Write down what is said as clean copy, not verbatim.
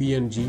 PNG